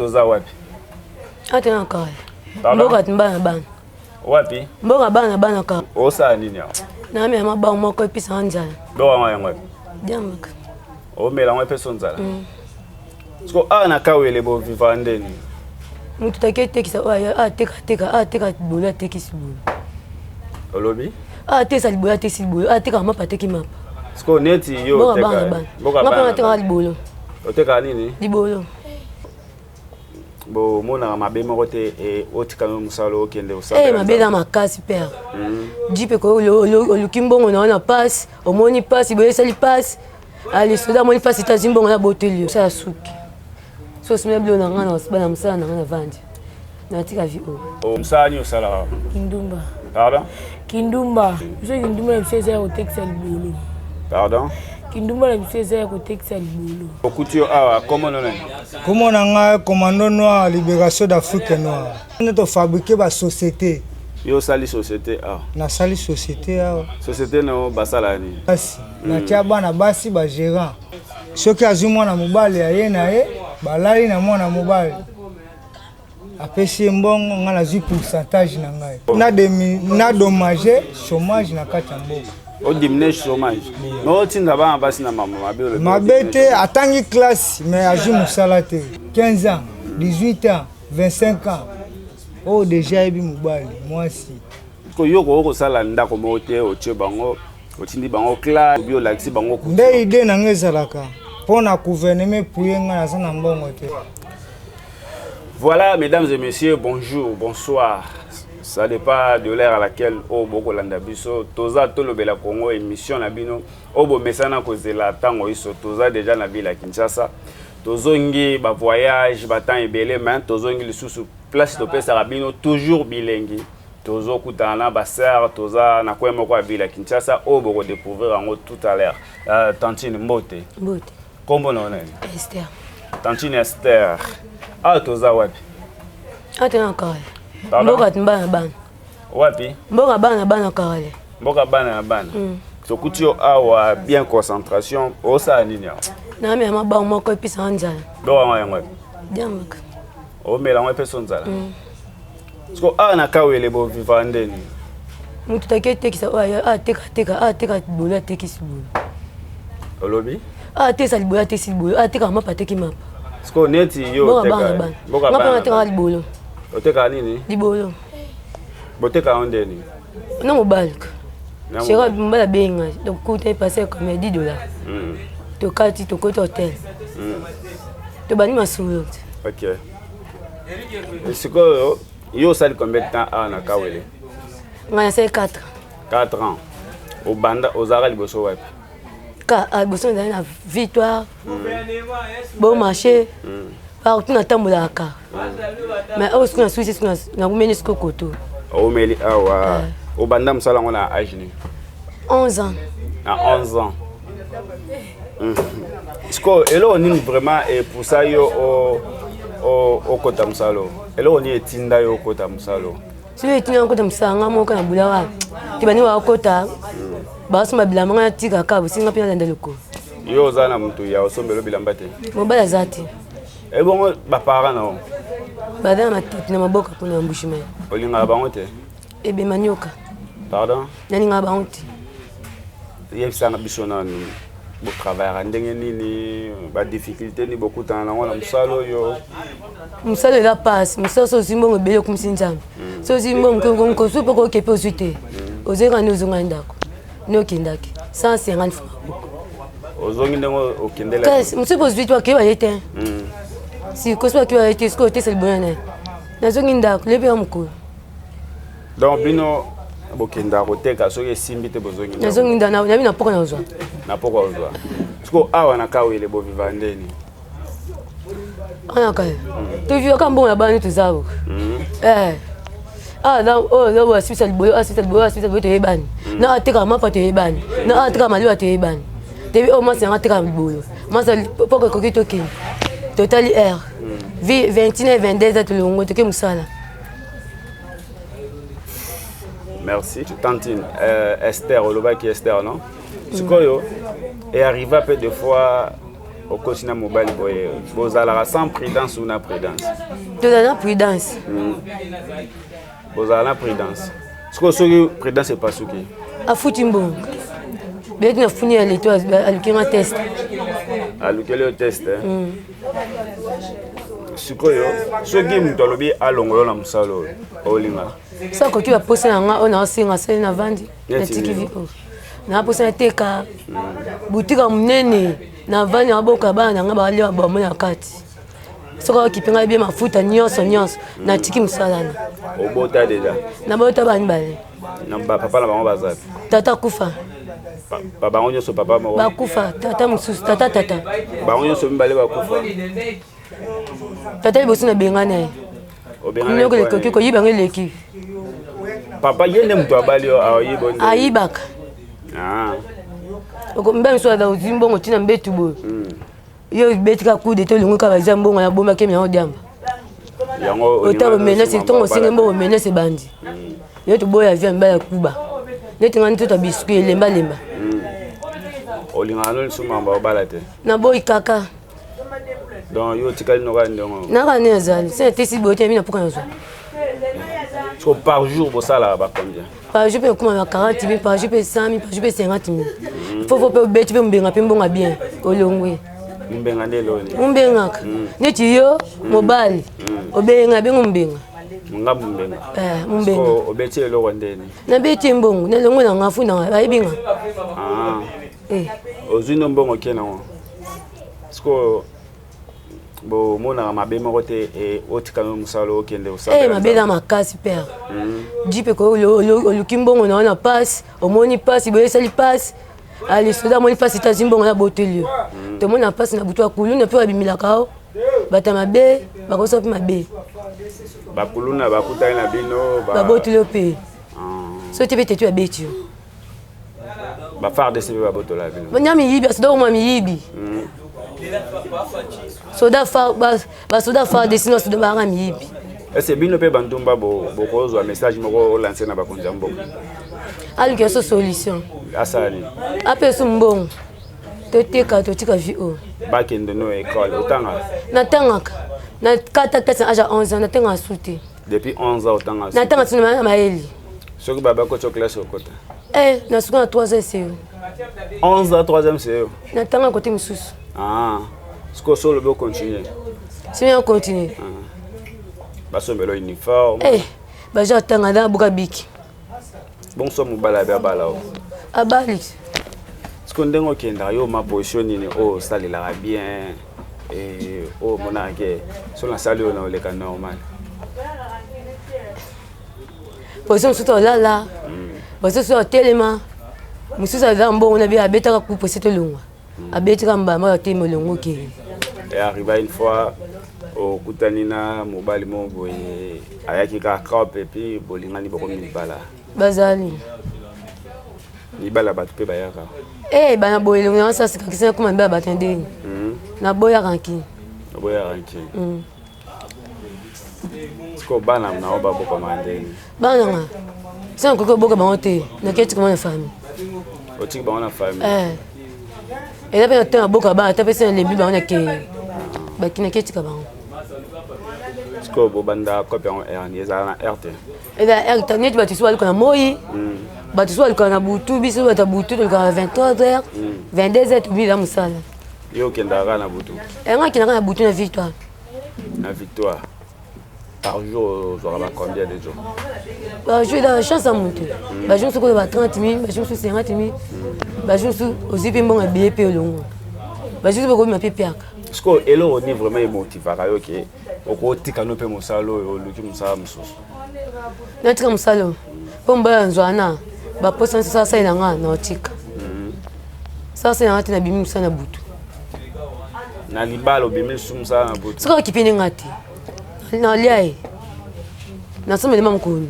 toza wapi? Atena kaya. Mboka timbana bana. Wapi? Mboka bana ka. Osa nini ya? Na mimi amaba moko episa anjala. Doa mwa yango. Diamaka. O mela mwa peso nzala. Sko ana kawele bo vivandeni. Mutu takete kisa oya teka bola tekisi bola. Olobi? Tesa libola tekisi bola. Teka mapa teki mapa. Sko neti yo teka. Mboka bana teka libolo. O teka nini? Libolo. Bo mona mabe moko te otika no musalo okende osala. Mabe na makasi père. Jipe ko olukimbongo na passe, omoni passe boye sali passe. Ali soda moni passe tazimbongo na botelio sa suki. So simeblo na ngana osibana musala na ngana vandi. Na tika vi o. Musani osala. Kindumba. Pardon? Kindumba. Je kindumba na biseza ya kotekisa libolo. Pardon? Kindumba na biseza ya kotekisa libolo. Okutio awa comment non? Comment on a commando noir libération d'Afrique noire. On a fabriqué ba société. Yo sali société a. Na sali société a. Société no basala ni. Basi. Na tia bana basi ba gérant. Soki azumwa na mobali ya ye na ye, balali na mwana mobali. Apesi mbongo ngana zi pourcentage na ngai. Na dommage chômage na kati mboka. O diminuer chômage. No tinda ba basi na mama mabelo. Mabete atangi classe mais azu musala te. 15 ans, 18 ans, 25 ans. Oh déjà ebi mobali, moi si. Ko yoko ko sala ndako mote o tche bango, o tindi bango classe, bio laxi bango ku. Nde idée na ngezalaka. Pona gouvernement puyenga na sana mbongo te. Voilà, mesdames et messieurs, bonjour, bonsoir. Ça dépend de l'heure à laquelle au Boko Landabiso, Toza Tolobela Congo, émission Nabino, Obo Mesana Kozela Tango Iso, Toza déjà Nabila Kinshasa, Tozongi, ba voyage, ba temps ebele, mais Tozongi le sous place de Pesa Rabino, toujours bilingue. Tozo Koutana, Bassar, Toza, Nakwemo Kwa Bila Kinshasa, Obo découvrir en haut tout à l'heure. Tantine Mbote. Mbote. Comment on est? Esther. Tantine Esther. Toza Wapi. Atena kaya. Mboka timbana bana. Wapi? Mboka bana kale. Mboka bana. Sokutio awa bien concentration osa nini ya? Na mimi amaba moko episa anjala. Doa mwa yango. Diamaka. O mela mwa peso nzala. Sko ana kawele bo vivandeni. Mutu takete kisa oya teka bola tekisi bola. Olobi? Tesa libola tekisi bola. Teka mapa teki mapa. Sko neti yo teka. Mboka bana teka libolo. O teka nini? Libolo. Boteka ondeni. Na mobile. Chega mbala benga. Donc coûte passer comme $10. To kati to côté hôtel. To bani masuro. OK. Siko yo sali combien de temps ana kawele? Ngana c'est 4. 4 ans. Au banda ozara liboso wapi? Ka boson na victoire. Bon marché. Partout na tambola ka. Mais au ce Suisse na kumeni siko koto. O meli awa. Au banda msala ngona âge ni. 11 ans. À 11 ans. Sko elo ni vraiment et pour ça yo o kota msalo. Elo ni etinda yo kota msalo. Si etinda kota msanga moko na bulawa. Tibani wa kota. Basuma bilamba ngana tika ka businga pina ndanda loko. Yo zana mtu ya osombelo bilamba te. Mobala zati. E bongo ba parents na. Bada na tip na maboka kuna mbushima. Olinga bango te. Ebe manyoka. Pardon? Nani nga bango te. Yebisanga biso na bo travail ndenge nini ba difficulté ni beaucoup temps na ngona musalo yo. Musalo la passe, musalo so simbongo bele kumsinjam. So simbongo ko supo ko kepe osute. Ozeka ni uzunga ndako. No kindaki. 150 francs. Ozongi ndengo okendela. Kasi musupo zwitwa ke ba yete. Si ko so ke ba yete sko te selbona. Nazongi ndako lepe amko. Donc bino bokenda koteka soki esimbi te bozongi. Nazongi ndana na bina poko na ozwa. Na poko ozwa. Siko awa na kawele bo vivandeni. Ana kaya. Tu viu kambo na bani tuzabo. Là où Suisse Alboyo te yebani. Na ateka mapa te yebani. Na ateka maliwa te yebani. Te o masa ateka boyo. Masa poko kokito kin. Totali R. Vi 29 22 za tulongo te ke musala. Merci. Tantine Esther Oloba qui Esther non? Sikoyo est arrivé peu de fois au quotidien mobile vous allez sans prudence ou na prudence de la prudence vous allez la prudence ce que ce prudence c'est pas ce qui a foutimbo bien que na funi à l'étoile à le test à le test ce que ce game dans le bien à l'ongolo na musalo olinga ça ko tu vas poser nga on a singa c'est na vandi na tiki viko na poser na teka boutique munene na vani aboka bana nga ba le ba mona kati soko kipinga bien mafuta nyonso na tiki musalana obota déjà na bota bani bale na papa na bango bazapi tata kufa papa onyo so papa mo bakufa tata mususu tata ba onyo so mbale bakufa tata ibosi na bengana obengana ko le ko yibanga leki papa yende mtu abali ayibonde ayibaka oko mbe mso da uzimbongo tina mbetu bo yo betika kude to lungu ka bazambongo na bomba kemi na odiamba yango otabo menace tongo singe mbo menace bandi yo to boya via mbala kuba neti ngani to biscuit lemba olingano suma mba obalate na boy kaka donc yo tikali no ndongo na ka nezali c'est tesi bote mina puka nazo so par jour bo sala ba combien par jour pe kuma 40 000 par jour pe 100 000 par jour pe 50 000 faut pe beti pe mbenga pe mbonga bien olongwe mbenga ndelo ni mbenga neti yo mobile obenga be mbenga ngabu mbenga mbenga so obeti lo ndeni na beti mbongo na longo na ngafu na bayibinga ozino mbongo kena ngo sko bo mona mabe moko te otika no musalo okende usala mabe na makasi père jipe ko oluki mbongo na passe omoni passe boye sali passe ali soda moni passe ta zimbongo na botelio to mona passe na butu akulu na pe abimilaka bata mabe bakoso pe mabe bakuluna bakutana na bino ba botelio pe so te bete tu abeti ba faire de sebe ba botola bino banyami yibi soda mo mi yibi soda fa desino soda ba mi yibi est-ce bino pe bandumba bo kozo message moko lancer na bakonja mbongo ali que so solution asali ape so mbongo to tika vi o bakende no école otanga na tangaka na kata kasa âge 11 ans na tanga souté depuis 11 ans otanga na tanga tsina maeli soki baba ko classe okota na suka na 3 ans c'est 11 ans 3e c'est na tanga côté mususu ce que solo be continuer si on continue baso melo uniforme ba ja tanga da buka biki bon so mobala be abala abali ce que ndengo kenda yo ma position ni salela bien monake so na sali na oleka normal position suto lala position suto telema mususa da mbongo na bia betaka ku position lungwa abetika mbamba te molongo ke arriva une fois au kutanina mobile mo boye ayaki ka crop et puis bolingani boko mibala bazali mibala batu pe bayaka bana boye longo ça c'est quelque comme mbaba batendeni na boya ranki sko bana na oba boko mandeni bana nga c'est encore boka bangote na keti comme na famille otiki bango na famille et là ben temps boka ba ta pesa le biba on ke ba kina keti ka bango sko bo banda copie en R ni za na RT et là R taneti ba tiswa ko na moyi ba tiswa ko na butu biso ba ta butu ko 23h 22h tu bi la musala yo kenda na butu nga kina na butu na victoire par jour on aura combien de jours bah je la chance à monter bah je suis sur 30 000 bah je suis 50 000 bah je suis aussi bien bon à BP longo bah je suis beaucoup ma piaka parce que elo on est vraiment motivé ka OK oko tika no pe musalo o luki musala mususu na tika musalo pomba nzwana ba posa ça ça ina nga na tika ça c'est ngati na bimi musana butu na libalo bimi musana na butu siko kipini ngati na liai na somme de mamkoni.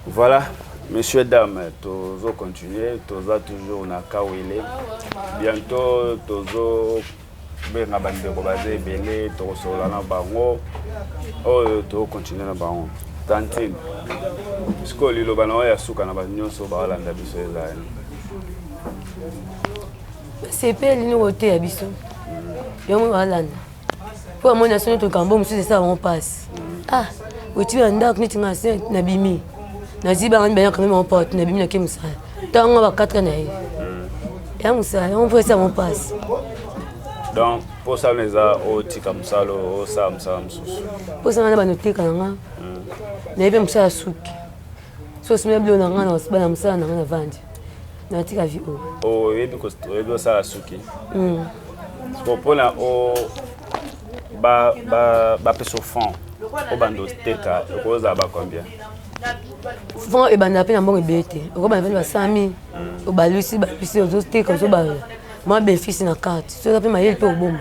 Voilà, messieurs, dames, tozo continuer, toza toujours na kawele. Bientôt, tozo benga bande ko baze belé, to sola na bango. To continuer na bango. Tantine. Skoli lo bana ya suka na ba nyonso ba landa biso ezali. sepeli noko te ya biso yango balanda po amoni asoni tokambo mosusu esa bango mpasi oti ya ndako neti nga se nabimi nazi banga bayaka meme porte nabimi nake mosala ntango bakatra na ye ya mosala yango mpo esa bango mpasi donc mpo sala eza otika mosalo osala mosala mosusu mpo sala na banoteka na nga nayebi mosala suki so osime bilo na nga na bana mosala na nga na vandi natika vi o oyebi osala suki mpona bapesa fond obanda oteka okozala bacombien fond ebanda mpe na mbongo ebele te okobanda mpe basami obalusi ozoteka ozobala mwa bénéfice na carte soza mpe mayele mpe obomba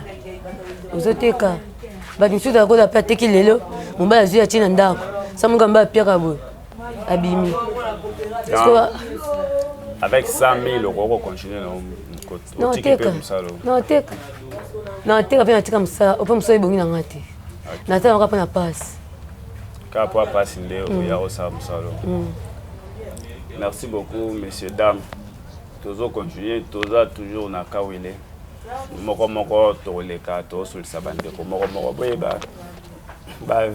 ozoteka bato misusu akoza mpe ateki lelo mobali azwi atie na ndako sa moka mobali apiaka boye abimi avec 100 000 okoko continue otiki mpe mosala nateka mpe natika mosala ope mosala ebongi na nga te natalaka mpe na pasi kaka po apasi nde oya kosala mosala. Merci beaucoup messieurs dames tozo continuer toza toujours na kawele moko toleka tosolisa bandeko moko boyeba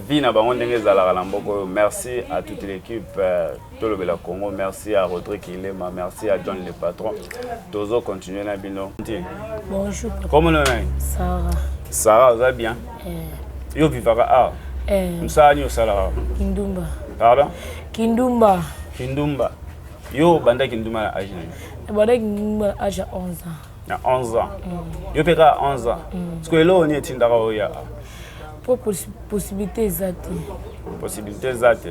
vie na bango ndenge ezalaka na mboka oyo. Merci à toute l'équipe tolobela Congo, merci à Rodrigue Ilema, merci à John le patron. Tozo continuer na bino. Bonjour. Comment on est? Sarah, ça va bien? Yo vivaka Msani osala Kindumba. Pardon? Kindumba. Yo banda Kindumba na âge na. Banda Kindumba âge à 11 ans. Na 11 ans. Yo peka 11 ans. Parce que là on est tindaka oya. Pour possibilité zate. Possibilité zate.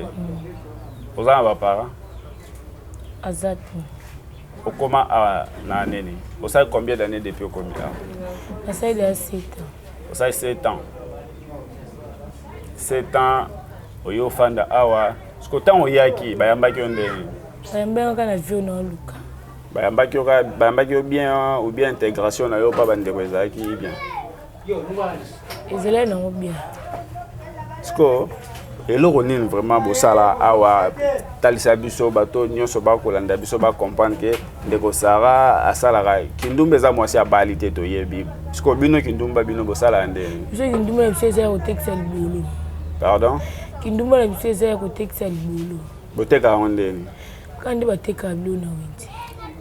Vous avez vos parents? Azate. Au comment na nene? Vous savez combien d'années depuis au combien? Ça il a 7 ans. Vous savez 7 ans. 7 ans oyo fanda awa. Ce que tant oyaki bayambaki onde. Bayambaki na vie na luka. Bayambaki bien ou bien intégration na yo pa bande ko ezaki bien. Ezela na bien. Ce que eloko nini vraiment bosala awa talisa biso bato nyonso bakolanda biso ba comprendre que ndeko Sara asalaka Kindumba eza mwasi ya balite to yebi. Ce que bino Kindumba bino bosala nde. Biso Kindumba na biso eza ko tekisa libolo. Pardon? Kindumba na biso eza ko tekisa libolo. Boteka onde ni? Kandi bateka libolo na wenzi.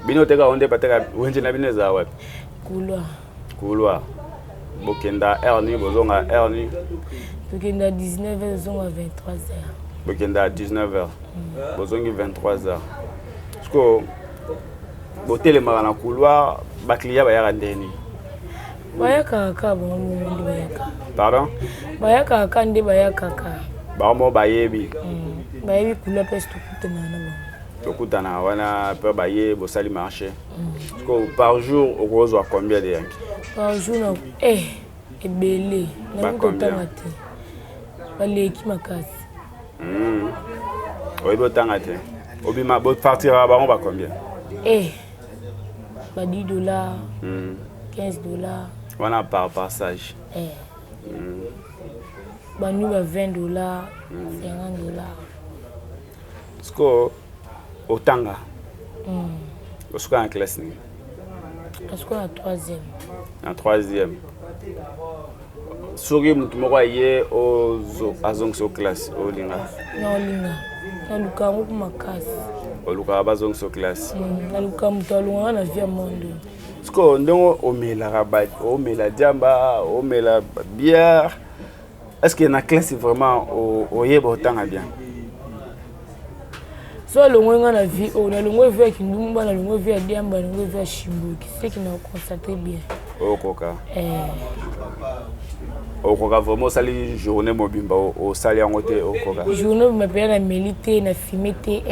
Bino teka onde bateka wenzi na bino za wapi? Couloir. Bokenda erni bozonga erni. Bokenda 19h zonga 23h. Bokenda 19h. Bozongi 23h. Parce que botelema na couloir ba client ba yaka ndeni. Bayaka ka bon ndi bayaka. Pardon? Bayaka ka ndi bayaka ka. Ba mo bayebi. Bayebi kula peste kutana na bon. Tokutana wana pe baye bosali marché. Parce que par jour au reçoit combien de yanki? Par jour na ebele na kotanga te. Baleki makasi. Oyibo tanga te. Obima bo partir ba on va combien? Ba $10, $15. Wana par passage. Ba nous ba $20, $50. Sko otanga. Osko en classe ni. Parce qu'on a 3e. En 3e. Soki mutu moko ye ozo azongso classe olinga. Na olinga. Na luka ngo makasi. Oluka bazongso classe. Na luka mutu alunga na vie mondo. Sko ndongo omela rabat, omela diamba, omela bière. Est-ce que na classe vraiment oyeba otanga bien? So longo na vie na longo vie Kindumba na longo vie diamba na longo vie Shimbuki. C'est qui nous concentre bien. Okoka. Okoka vraiment sali journée mobimba au sali ngote okoka. Journée me père na milité na fimité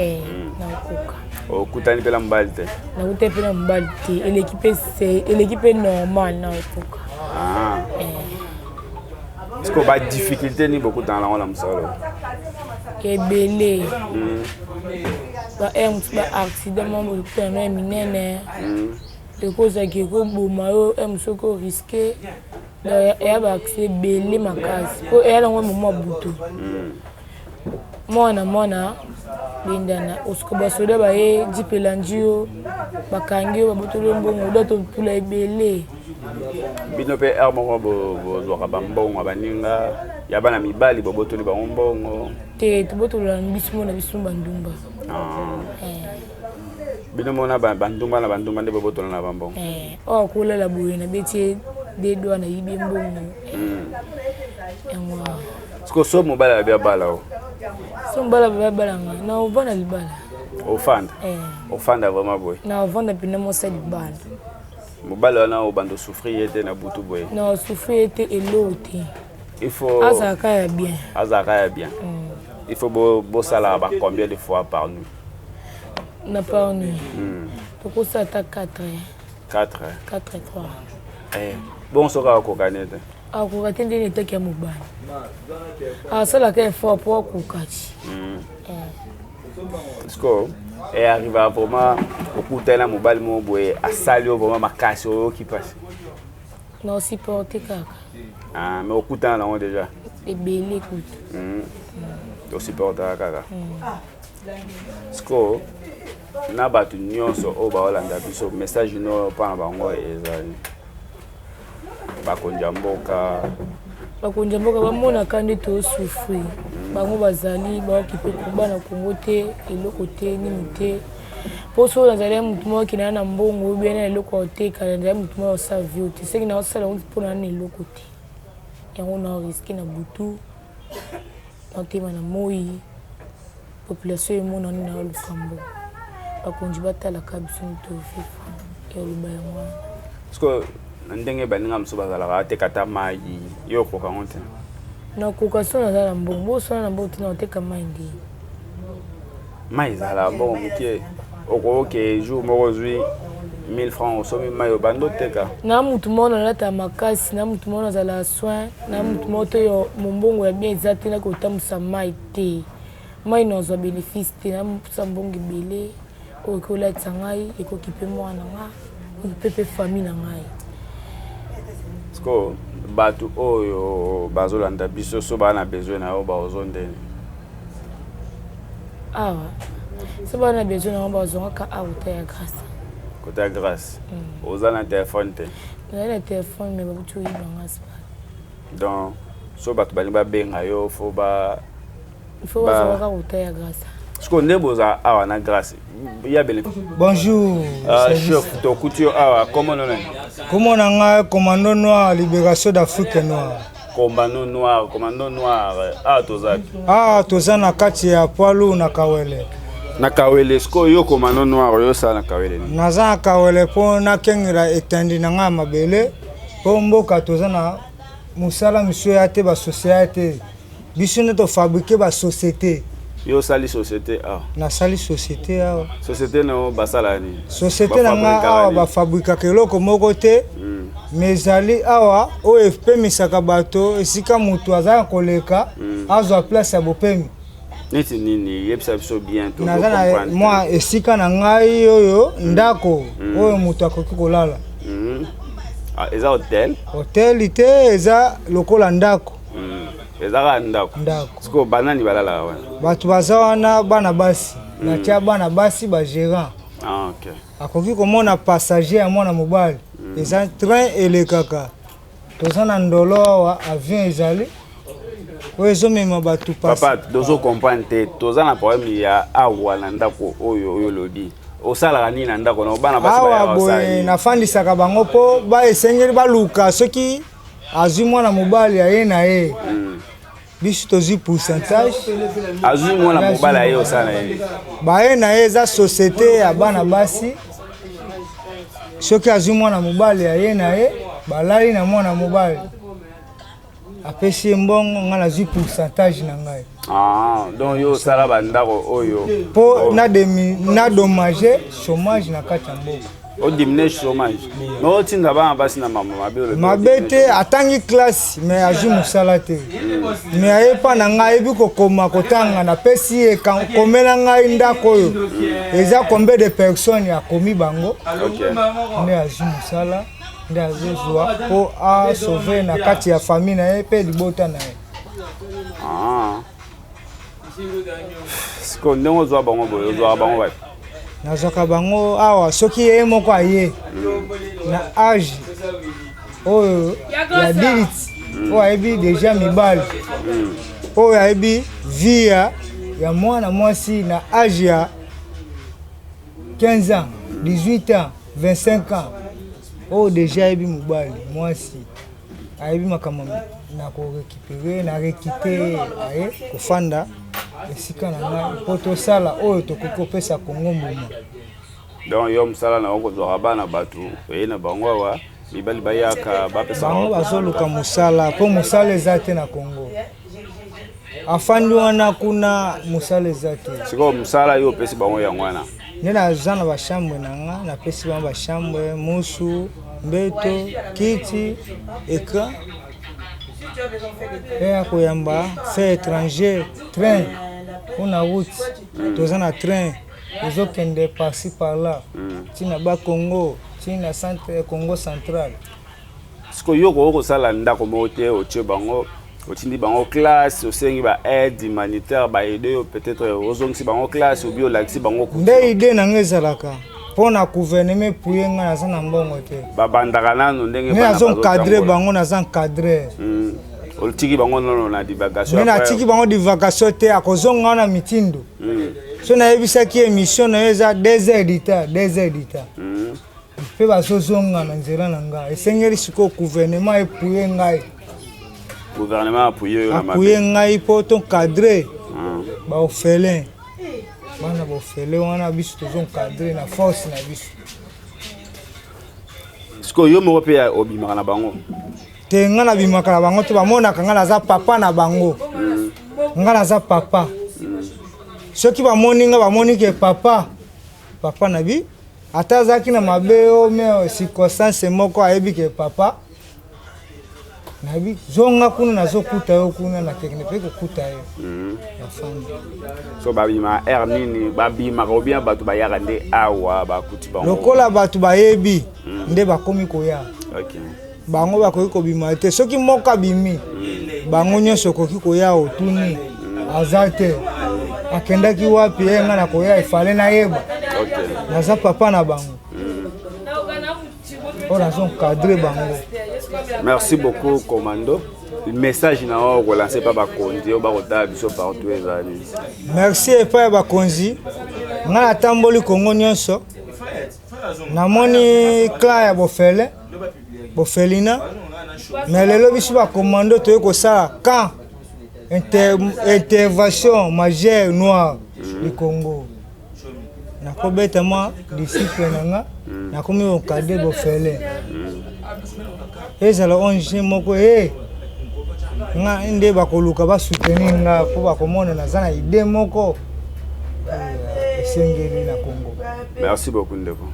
na okoka. Okutani pela mbalite. Na ute pela mbalite et l'équipe est normale na okoka. Est-ce que ba difficulté ni beaucoup dans la msalo? Ebele. Ba accident mo pena minene. De cause que ko boma yo soko risqué. Ya ba accès belé makasi. Ko ela ngo mo butu. Mona bindana osko ba soda ba ye dipelanjio bakangi oyo babotoli mbongo oda topula ebele bino mpe aire moko bozwaka bambongo baninga ya bana mibali bobotoli bango mbongo te tobotola biso mona biso bandumba bino mona bandumba na bandumba nde bobotola na bambongo oyo kolela boye na betie dedwa na yibi mbongo yango siko so mobali abi abala o so mbala babalanga na ovanda libala ofanda vraiment boye na ovanda pina mosa libala mobali wana obando souffrir ete na butu boye na souffrir ete elo te il faut azaka ya bien il faut bosala ba combien de fois par nuit na par nuit tokosa ata 4 3 bon soka kokane te akoka te ndeni etaki ya mobali asalaka effort po akokati siko arrive à vraiment okutana mobali mo boye asali vraiment makasi oyoki pasi na supporter kaka mais okutana nango déjà ebele kutu osupportaka kaka siko na bato nyonso oyo baolanda biso message no mpona bango ezali bakonja mboka bamonaka nde tosouffrir bango bazali baokipe kobana kongo te eloko te nini te mpo so nazali ya motu moko okendana na mbongo obia na eloko oteka nazali ya motu moko osala vio te seki naosala yango mpona na eloko te yango naoriske na butu naotema na moi population emona nini naoluka mbongo bakonzi batalaka biso nitofifa eoloba yango wana parceke na ndenge baninga mosusu bazalaka ateka ta mai yo okoka ngo te nakoka so naza na mbongo bosala na mbongo te na oteka mai nde mai ezala mbongo mokie okoke jour moko ozwi 1000 francs osomi mai obanda oteka na motu moko nalata makasi na motu moko nazala soin na motu moko to yo mombongo ya bien eza te nakotambusa mai te mai nazwa bénéfice te namopusa mbongo ebele oyo ekolatisa ngai ekoki mpe mwana nga ekoki mpe famille na ngai siko bato oyo bazolanda biso so baa na besoin na yo baozo ndeni awa so baa na besoin na yo bazongaka awa kota ya grâce kota ya grâce oza na telefone te nazali na telefone me babuti oyibanga sipa donc so bato balingi babenga yo fo bazongaka kota ya grâce siko nde boza awa na grâce ya bénéfice bonjour chef tokuti yo awa komo nonani komo na ngai commando noir libération d'Afrique noire commando noir toza na kati ya poilu na kawele siko yo commando noir oyo osala na kawele naza na kawele mpo nakengela etendi na ngai mabele mpo mboka toza na mosala misio ya te basosiete te biso nde tofabrike basosiété yo sali société awa nasali société awa société na basala ni société na nga awa bafabrikaka eloko moko te mais ezali awa oyo epemisaka bato esika motu aza koleka azwa place ya bopemi neti nini yebisa biso bien to naza na mwa esika na ngai oyo ndako oyo motu akoki kolala eza hotel te eza lokola ndako ezaka ndako siko banani balala wana bato baza wana bana basi natia bana basi bagérant akoki komona passager ya mwana mobali eza train elekaka toza na ndolo awa avion ezali oyo ezomema bato papa tozo comprendre te toza na problème ya awa na ndako oyo lobi osalaka nini na ndako na bana basi awa boye nafandisaka bango mpo esengeli baluka soki azwi mwana mobali aye na ye biso tozwi pourcentage azwi mwana mobali aye osala na ye baye na ye eza société ya bana basi soki azwi mwana mobali aye na ye balali na mwana mobali apesi mbongo nga nazwi pourcentage na ngai donc yo osala bandako oyo mpo na dommage chômage na kati ya mboka odimine chômage mais otinda bana basi na mama mabe te atangi classe mais azwi mosala te mais aye mpa na ngai ayebi kokoma kotanga napesi ye komela ngai ndako oyo eza combien de personnes akomi bango nde azwi mosala nde azozwa mpo asauve na kati ya famille na ye mpe libota na ye siko ndenge ozwa bango boye ozwaka bango wapi nazwaka bango awa soki ye moko aye na age oyo ya diriti oyo ayebi deja mibali oyo ayebi vie ya mwana mwasi na age ya 15 ans 18 ans 25 ans oyo deja ayebi mobali mwasi ayebi makambo na korekipere na rekite aye kofanda esika na ngai mpo tosala oyo tokoki kopesa Kongo mbuma. Donc yo mosala na okozwaka bana bato oye na bango awa mibali bayaka bapesa bango bazoluka mosala mpo mosala eza te na Kongo. Afandi wana kuna mosala eza te. Sikoyo mosala yo opesi bango yango wana nde naza na bashambwe na nga napesi bango bashambwe musu mbeto kiti ekra ya koyamba fait étranger train mpona route toza na train tozokende par-ci par-là ntina bakongo ntina centre Congo central. sikoyo yo koki kosala ndako moko te otie bango otindi bango classe osengi ba-aide humanitaire baide yo peut-être ozongisi bango classe obi olakisi bango nde ide na nga ezalaka mpona gouvernement epuye nga naza na mbongo te babandaka nano ndenge nde nazo encadre bango naza encadre otiki bango nono na divagation nde natiki bango divagation te akozonga na mitindo so nayebisaki émission na yo eza 2 heures d'ita mpe bazozonga na nzela na ngai esengeli sikoyo gouvernement epuye ngai apuye ngai mpo toncadre baorphelin bana baorphelin wana biso tozoncadre na force na biso. sikoyo yo moko mpe obimaka na bango te nga nabimaka na bango te bamonaka nga naza papa na bango nga naza papa soki bamoni nga bamoni ke papa na bi ata azalaki na mabe o me circonstance moko ayebi ke papa nabi zonga kuna nazokuta yo kuna na tekne mpe kokuta yo bafandi so babima aire nini babimaka obien bato bayaka nde awa bakuti bango lokola bato bayebi nde bakomi koya okay. bango bakoki kobima te soki moko abimi bango nyonso okoki koya otuni aza te akendaki wapi ye nga na koya efale nayeba naza papa na bango oyo nazoncadre bango. Merci beaucoup commando. Le message na o relancer pa bakonzi o bakotala biso partout ezali. Merci epai ya bakonzi nga natamboli Kongo nyonso namoni clan ya bofelina mais lelo biso bacommando toye kosala camp intervention majeure noire du Congo nakobeta mwa disciple na nga nakomi okade bofele ezala onge moko nga nde bakoluka basoutenir nga mpo bakomona naza na ide moko esengeli na Congo. Merci beaucoup ndeko.